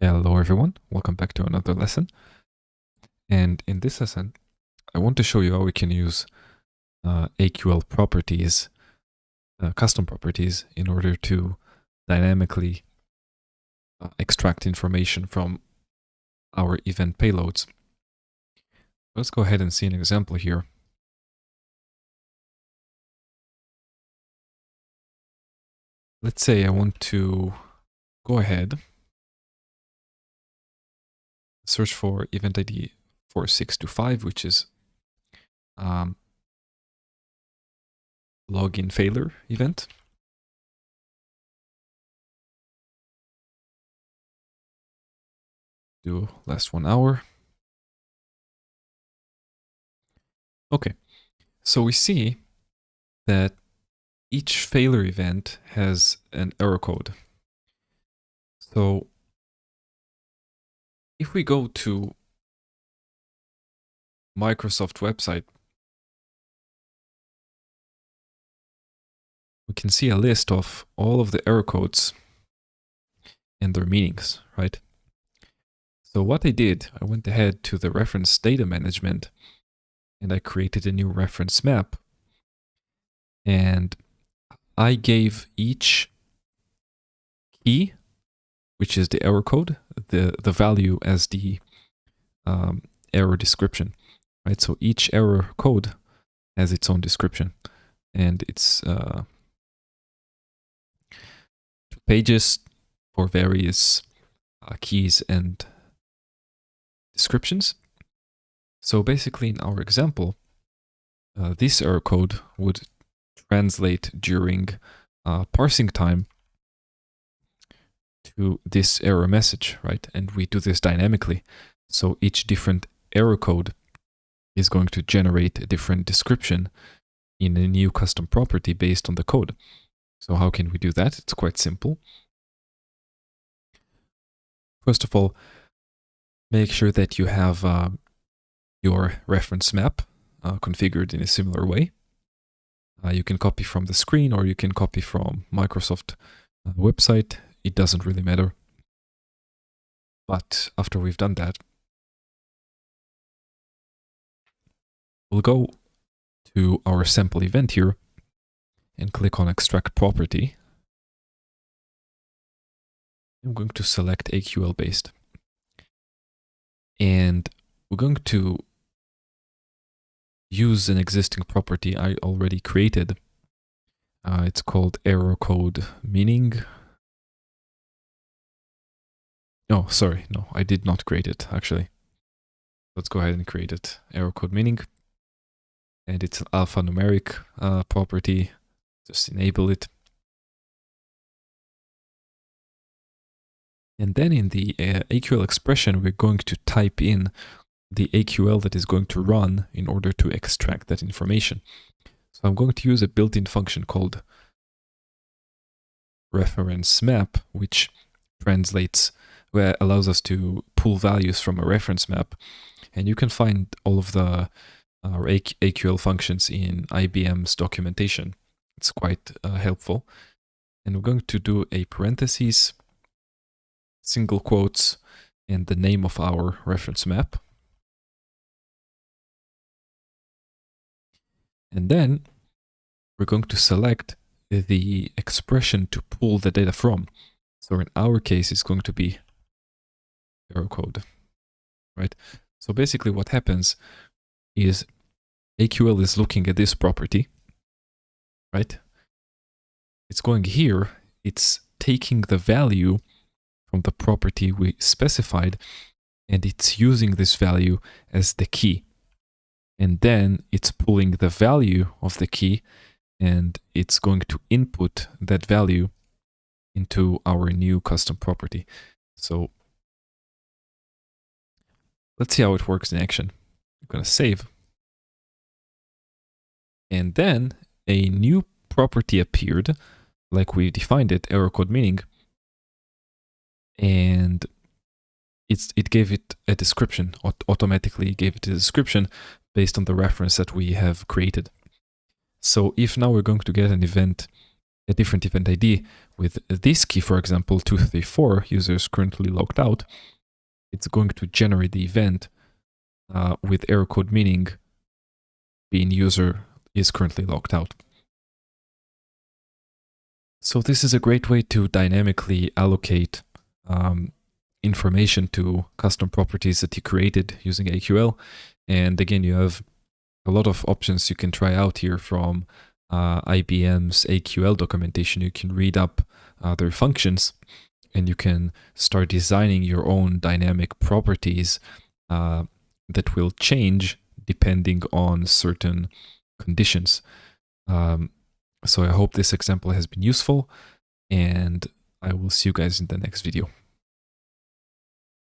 Hello everyone, welcome back to another lesson. And in this lesson, I want to show you how we can use AQL properties, custom properties, in order to dynamically extract information from our event payloads. Let's go ahead and see an example here. Let's say I want to go ahead, search for event ID 4625, which is login failure event. Do last 1 hour. Okay, so we see that each failure event has an error code. So if we go to Microsoft website, we can see a list of all of the error codes and their meanings, right? So what I did, I went ahead to the reference data management and I created a new reference map, and I gave each key, which is the error code, the value as the error description, right? So each error code has its own description, and it's pages for various keys and descriptions. So basically, in our example, this error code would translate during parsing time to this error message, right? And we do this dynamically. So each different error code is going to generate a different description in a new custom property based on the code. So how can we do that? It's quite simple. First of all, make sure that you have your reference map configured in a similar way. You can copy from the screen or you can copy from Microsoft website. It doesn't really matter. But after we've done that, we'll go to our sample event here and click on extract property. I'm going to select AQL based. And we're going to use an existing property I already created. It's called error code meaning. No, sorry, no, I did not create it actually. Let's go ahead and create it. Error code meaning. And it's an alphanumeric property. Just enable it. And then in the AQL expression, we're going to type in the AQL that is going to run in order to extract that information. So I'm going to use a built-in function called reference map, which translates, where allows us to pull values from a reference map. And you can find all of the AQL functions in IBM's documentation. It's quite helpful. And we're going to do a parentheses, single quotes, and the name of our reference map. And then we're going to select the expression to pull the data from. So in our case, it's going to be error code, right? So basically what happens is AQL is looking at this property, right? It's going here, it's taking the value from the property we specified, and it's using this value as the key. And then it's pulling the value of the key, and it's going to input that value into our new custom property. So let's see how it works in action. I'm going to save. And then a new property appeared, like we defined it, error code meaning. And it gave it a description, automatically gave it a description based on the reference that we have created. So if now we're going to get an event a different event ID with this key, for example, 234, users currently logged out, it's going to generate the event with error code meaning being user is currently logged out. So this is a great way to dynamically allocate information to custom properties that you created using AQL. And again, you have a lot of options you can try out here from IBM's AQL documentation. You can read up their functions and you can start designing your own dynamic properties that will change depending on certain conditions. So I hope this example has been useful, and I will see you guys in the next video.